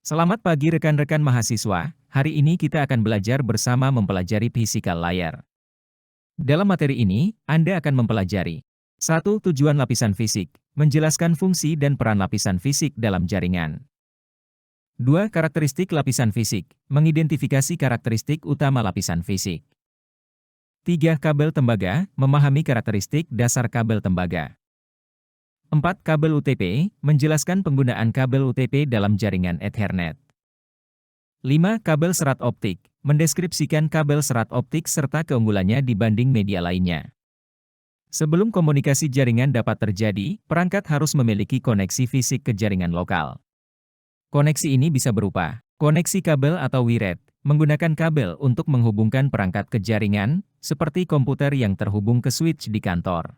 Selamat pagi rekan-rekan mahasiswa, hari ini kita akan belajar bersama mempelajari fisikal layar. Dalam materi ini, Anda akan mempelajari 1. Tujuan lapisan fisik, menjelaskan fungsi dan peran lapisan fisik dalam jaringan. 2. Karakteristik lapisan fisik, mengidentifikasi karakteristik utama lapisan fisik. 3. Kabel tembaga, memahami karakteristik dasar kabel tembaga. 4. Kabel UTP, menjelaskan penggunaan kabel UTP dalam jaringan Ethernet. 5. Kabel serat optik, mendeskripsikan kabel serat optik serta keunggulannya dibanding media lainnya. Sebelum komunikasi jaringan dapat terjadi, perangkat harus memiliki koneksi fisik ke jaringan lokal. Koneksi ini bisa berupa koneksi kabel atau wired, menggunakan kabel untuk menghubungkan perangkat ke jaringan, seperti komputer yang terhubung ke switch di kantor.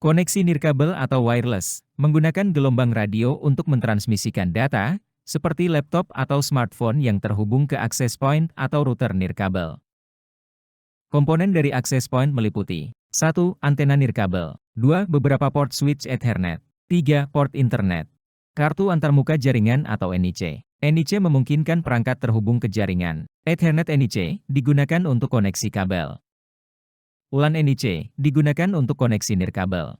Koneksi nirkabel atau wireless, menggunakan gelombang radio untuk mentransmisikan data, seperti laptop atau smartphone yang terhubung ke access point atau router nirkabel. Komponen dari access point meliputi 1. Antena nirkabel, 2. Beberapa port switch Ethernet, 3. Port internet. Kartu antarmuka jaringan atau NIC. NIC memungkinkan perangkat terhubung ke jaringan. Ethernet NIC digunakan untuk koneksi kabel. ULAN NIC digunakan untuk koneksi nirkabel.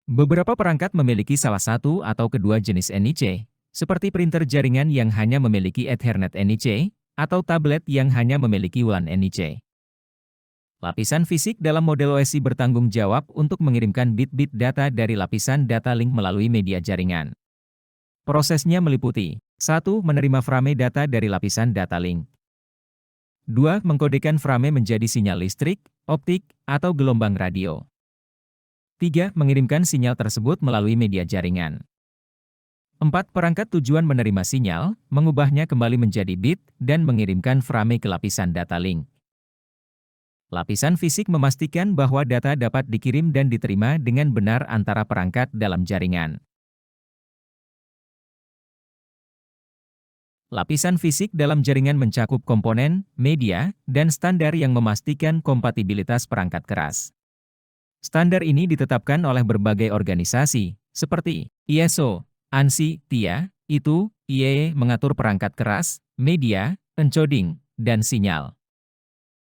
Beberapa perangkat memiliki salah satu atau kedua jenis NIC, seperti printer jaringan yang hanya memiliki Ethernet NIC, atau tablet yang hanya memiliki ULAN NIC. Lapisan fisik dalam model OSI bertanggung jawab untuk mengirimkan bit-bit data dari lapisan data link melalui media jaringan. Prosesnya meliputi 1. Menerima frame data dari lapisan data link. 2. Mengkodekan frame menjadi sinyal listrik, optik, atau gelombang radio. 3. Mengirimkan sinyal tersebut melalui media jaringan. 4. Perangkat tujuan menerima sinyal, mengubahnya kembali menjadi bit, dan mengirimkan frame ke lapisan data link. Lapisan fisik memastikan bahwa data dapat dikirim dan diterima dengan benar antara perangkat dalam jaringan. Lapisan fisik dalam jaringan mencakup komponen, media, dan standar yang memastikan kompatibilitas perangkat keras. Standar ini ditetapkan oleh berbagai organisasi, seperti ISO, ANSI, TIA, ITU, IEEE mengatur perangkat keras, media, encoding, dan sinyal.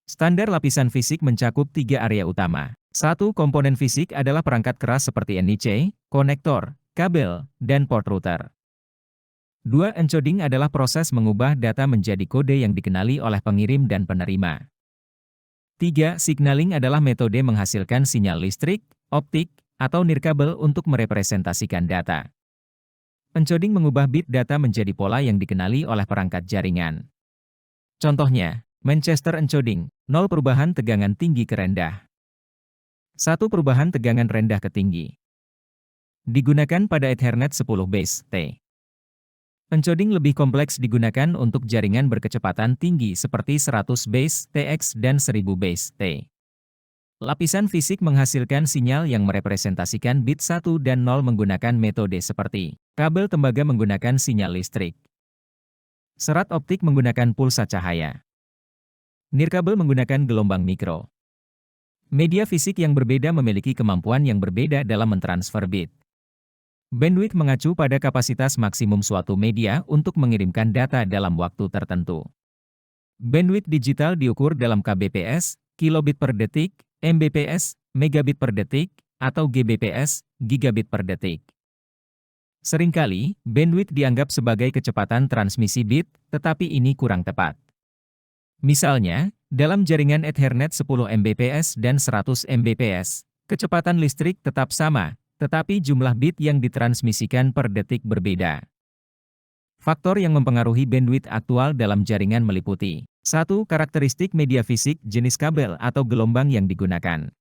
Standar lapisan fisik mencakup 3 area utama. 1. Komponen fisik adalah perangkat keras seperti NIC, konektor, kabel, dan port router. 2. Encoding adalah proses mengubah data menjadi kode yang dikenali oleh pengirim dan penerima. 3. Signaling adalah metode menghasilkan sinyal listrik, optik, atau nirkabel untuk merepresentasikan data. Encoding mengubah bit data menjadi pola yang dikenali oleh perangkat jaringan. Contohnya, Manchester encoding, 0 perubahan tegangan tinggi ke rendah. 1 perubahan tegangan rendah ke tinggi. Digunakan pada Ethernet 10 base T. Encoding lebih kompleks digunakan untuk jaringan berkecepatan tinggi seperti 100 base TX dan 1000 base T. Lapisan fisik menghasilkan sinyal yang merepresentasikan bit 1 dan 0 menggunakan metode seperti kabel tembaga menggunakan sinyal listrik. Serat optik menggunakan pulsa cahaya. Nirkabel menggunakan gelombang mikro. Media fisik yang berbeda memiliki kemampuan yang berbeda dalam mentransfer bit. Bandwidth mengacu pada kapasitas maksimum suatu media untuk mengirimkan data dalam waktu tertentu. Bandwidth digital diukur dalam kbps, kilobit per detik, mbps, megabit per detik, atau gbps, gigabit per detik. Seringkali, bandwidth dianggap sebagai kecepatan transmisi bit, tetapi ini kurang tepat. Misalnya, dalam jaringan Ethernet 10 Mbps dan 100 Mbps, kecepatan listrik tetap sama, tetapi jumlah bit yang ditransmisikan per detik berbeda. Faktor yang mempengaruhi bandwidth aktual dalam jaringan meliputi 1. Karakteristik media fisik jenis kabel atau gelombang yang digunakan.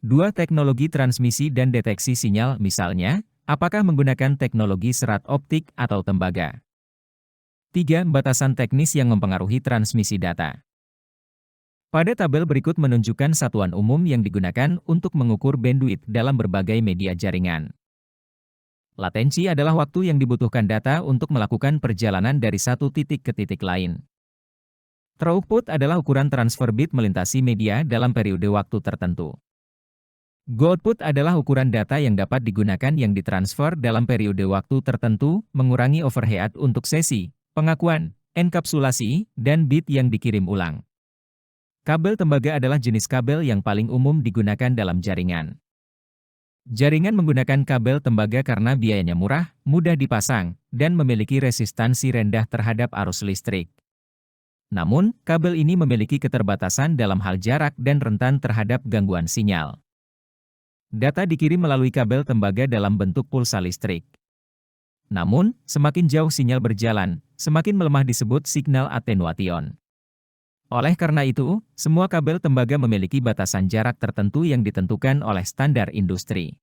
2. Teknologi transmisi dan deteksi sinyal misalnya, apakah menggunakan teknologi serat optik atau tembaga. 3. Batasan teknis yang mempengaruhi transmisi data. Pada tabel berikut menunjukkan satuan umum yang digunakan untuk mengukur bandwidth dalam berbagai media jaringan. Latensi adalah waktu yang dibutuhkan data untuk melakukan perjalanan dari satu titik ke titik lain. Throughput adalah ukuran transfer bit melintasi media dalam periode waktu tertentu. Go output adalah ukuran data yang dapat digunakan yang ditransfer dalam periode waktu tertentu, mengurangi overhead untuk sesi, pengakuan, enkapsulasi, dan bit yang dikirim ulang. Kabel tembaga adalah jenis kabel yang paling umum digunakan dalam jaringan. Jaringan menggunakan kabel tembaga karena biayanya murah, mudah dipasang, dan memiliki resistansi rendah terhadap arus listrik. Namun, kabel ini memiliki keterbatasan dalam hal jarak dan rentan terhadap gangguan sinyal. Data dikirim melalui kabel tembaga dalam bentuk pulsa listrik. Namun, semakin jauh sinyal berjalan, semakin melemah disebut signal attenuation. Oleh karena itu, semua kabel tembaga memiliki batasan jarak tertentu yang ditentukan oleh standar industri.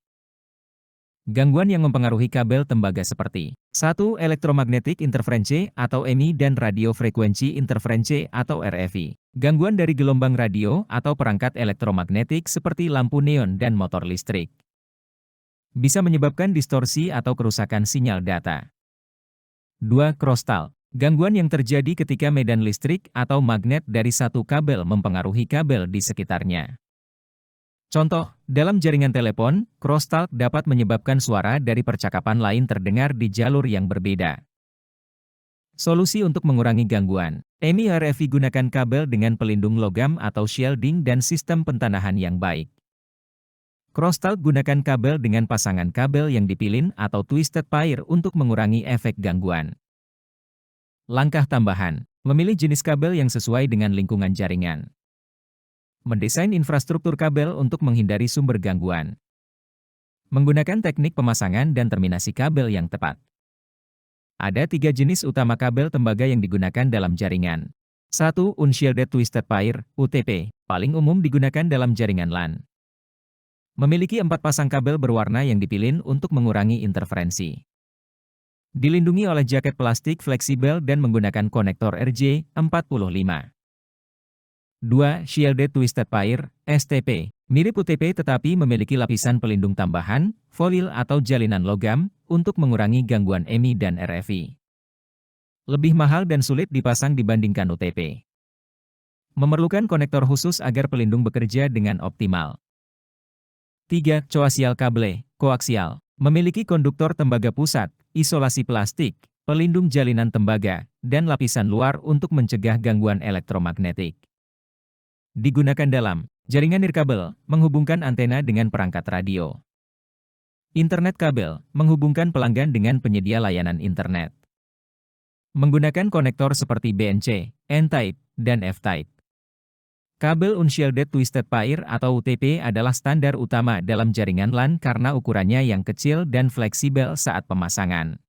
Gangguan yang mempengaruhi kabel tembaga seperti 1. Electromagnetic interference atau EMI dan radio frekuensi interference atau RFI. Gangguan dari gelombang radio atau perangkat elektromagnetik seperti lampu neon dan motor listrik. Bisa menyebabkan distorsi atau kerusakan sinyal data. 2. Crosstalk. Gangguan yang terjadi ketika medan listrik atau magnet dari satu kabel mempengaruhi kabel di sekitarnya. Contoh, dalam jaringan telepon, crosstalk dapat menyebabkan suara dari percakapan lain terdengar di jalur yang berbeda. Solusi untuk mengurangi gangguan. EMI RFI gunakan kabel dengan pelindung logam atau shielding dan sistem pentanahan yang baik. Crosstalk gunakan kabel dengan pasangan kabel yang dipilin atau twisted pair untuk mengurangi efek gangguan. Langkah tambahan, memilih jenis kabel yang sesuai dengan lingkungan jaringan. Mendesain infrastruktur kabel untuk menghindari sumber gangguan. Menggunakan teknik pemasangan dan terminasi kabel yang tepat. Ada 3 jenis utama kabel tembaga yang digunakan dalam jaringan. 1. Unshielded Twisted Pair, UTP, paling umum digunakan dalam jaringan LAN. Memiliki 4 pasang kabel berwarna yang dipilin untuk mengurangi interferensi. Dilindungi oleh jaket plastik fleksibel dan menggunakan konektor RJ45. 2. Shielded Twisted Pair, STP. Mirip UTP tetapi memiliki lapisan pelindung tambahan, foil atau jalinan logam, untuk mengurangi gangguan EMI dan RFI. Lebih mahal dan sulit dipasang dibandingkan UTP. Memerlukan konektor khusus agar pelindung bekerja dengan optimal. 3. Coaxial Cable, koaksial. Memiliki konduktor tembaga pusat, isolasi plastik, pelindung jalinan tembaga, dan lapisan luar untuk mencegah gangguan elektromagnetik. Digunakan dalam jaringan nirkabel, menghubungkan antena dengan perangkat radio. Internet kabel, menghubungkan pelanggan dengan penyedia layanan internet. Menggunakan konektor seperti BNC, N-type, dan F-type. Kabel Unshielded Twisted Pair atau UTP adalah standar utama dalam jaringan LAN karena ukurannya yang kecil dan fleksibel saat pemasangan.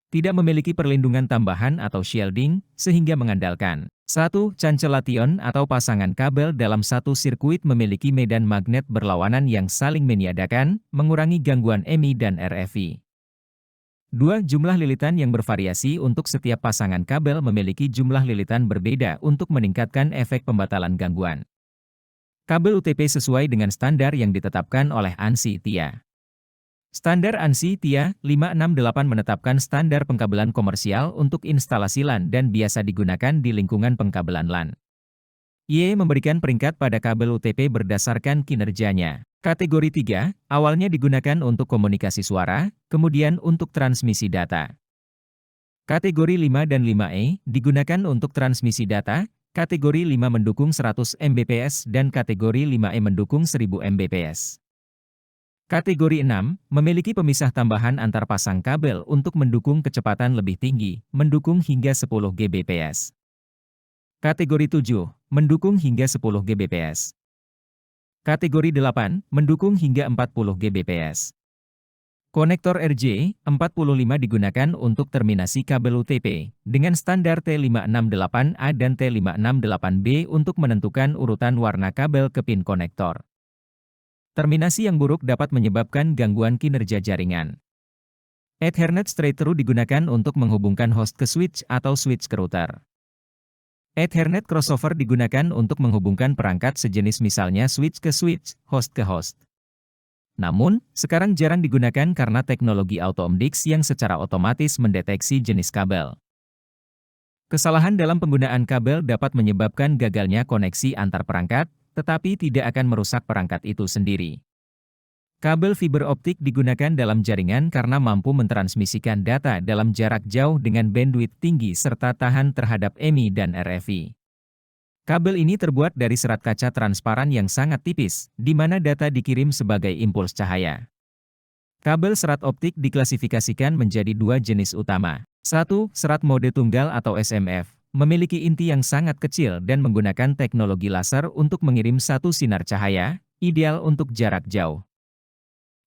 Tidak memiliki perlindungan tambahan atau shielding, sehingga mengandalkan 1. Cancellation atau pasangan kabel dalam satu sirkuit memiliki medan magnet berlawanan yang saling meniadakan, mengurangi gangguan EMI dan RFI. 2. Jumlah lilitan yang bervariasi untuk setiap pasangan kabel memiliki jumlah lilitan berbeda untuk meningkatkan efek pembatalan gangguan. Kabel UTP sesuai dengan standar yang ditetapkan oleh ANSI TIA. Standar ANSI TIA 568 menetapkan standar pengkabelan komersial untuk instalasi LAN dan biasa digunakan di lingkungan pengkabelan LAN. IE memberikan peringkat pada kabel UTP berdasarkan kinerjanya. Kategori 3, awalnya digunakan untuk komunikasi suara, kemudian untuk transmisi data. Kategori 5 dan 5E digunakan untuk transmisi data, kategori 5 mendukung 100 Mbps dan kategori 5E mendukung 1000 Mbps. Kategori 6, memiliki pemisah tambahan antar pasang kabel untuk mendukung kecepatan lebih tinggi, mendukung hingga 10 Gbps. Kategori 7, mendukung hingga 10 Gbps. Kategori 8, mendukung hingga 40 Gbps. Konektor RJ45 digunakan untuk terminasi kabel UTP, dengan standar T568A dan T568B untuk menentukan urutan warna kabel ke pin konektor. Terminasi yang buruk dapat menyebabkan gangguan kinerja jaringan. Ethernet straight through digunakan untuk menghubungkan host ke switch atau switch ke router. Ethernet crossover digunakan untuk menghubungkan perangkat sejenis misalnya switch ke switch, host ke host. Namun, sekarang jarang digunakan karena teknologi AutoMDIX yang secara otomatis mendeteksi jenis kabel. Kesalahan dalam penggunaan kabel dapat menyebabkan gagalnya koneksi antar perangkat, tetapi tidak akan merusak perangkat itu sendiri. Kabel fiber optik digunakan dalam jaringan karena mampu mentransmisikan data dalam jarak jauh dengan bandwidth tinggi serta tahan terhadap EMI dan RFI. Kabel ini terbuat dari serat kaca transparan yang sangat tipis, di mana data dikirim sebagai impuls cahaya. Kabel serat optik diklasifikasikan menjadi dua jenis utama. 1. Serat mode tunggal atau SMF, memiliki inti yang sangat kecil dan menggunakan teknologi laser untuk mengirim satu sinar cahaya, ideal untuk jarak jauh.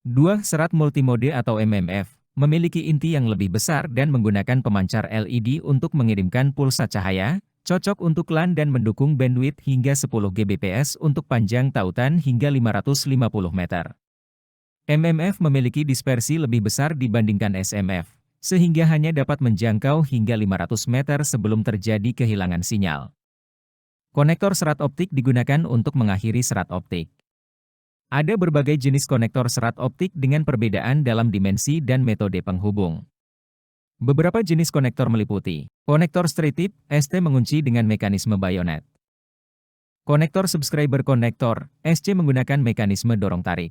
2. Serat multimode atau MMF, memiliki inti yang lebih besar dan menggunakan pemancar LED untuk mengirimkan pulsa cahaya, cocok untuk LAN dan mendukung bandwidth hingga 10 Gbps untuk panjang tautan hingga 550 meter. MMF memiliki dispersi lebih besar dibandingkan SMF, sehingga hanya dapat menjangkau hingga 500 meter sebelum terjadi kehilangan sinyal. Konektor serat optik digunakan untuk mengakhiri serat optik. Ada berbagai jenis konektor serat optik dengan perbedaan dalam dimensi dan metode penghubung. Beberapa jenis konektor meliputi konektor straight tip, ST mengunci dengan mekanisme bayonet. Konektor subscriber konektor, SC menggunakan mekanisme dorong tarik.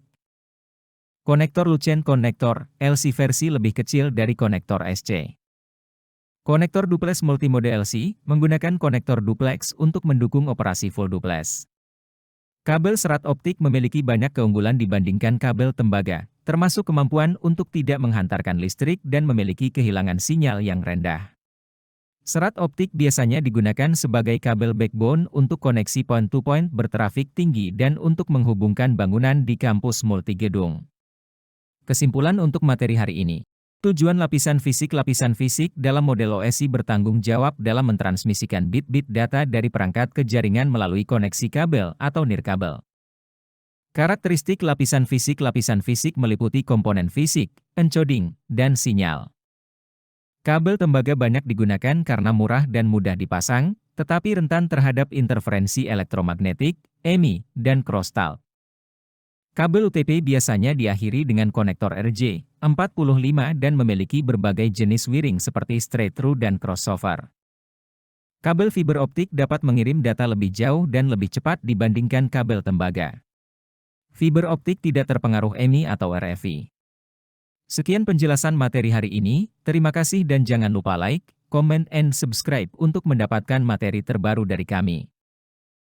Konektor Lucent konektor, LC versi lebih kecil dari konektor SC. Konektor duplex multimode LC, menggunakan konektor duplex untuk mendukung operasi full duplex. Kabel serat optik memiliki banyak keunggulan dibandingkan kabel tembaga, termasuk kemampuan untuk tidak menghantarkan listrik dan memiliki kehilangan sinyal yang rendah. Serat optik biasanya digunakan sebagai kabel backbone untuk koneksi point-to-point bertrafik tinggi dan untuk menghubungkan bangunan di kampus multigedung. Kesimpulan untuk materi hari ini. Tujuan lapisan fisik dalam model OSI bertanggung jawab dalam mentransmisikan bit-bit data dari perangkat ke jaringan melalui koneksi kabel atau nirkabel. Karakteristik lapisan fisik meliputi komponen fisik, encoding, dan sinyal. Kabel tembaga banyak digunakan karena murah dan mudah dipasang, tetapi rentan terhadap interferensi elektromagnetik, EMI, dan crosstalk. Kabel UTP biasanya diakhiri dengan konektor RJ45 dan memiliki berbagai jenis wiring seperti straight through dan crossover. Kabel fiber optik dapat mengirim data lebih jauh dan lebih cepat dibandingkan kabel tembaga. Fiber optik tidak terpengaruh EMI atau RFI. Sekian penjelasan materi hari ini, terima kasih dan jangan lupa like, comment, and subscribe untuk mendapatkan materi terbaru dari kami.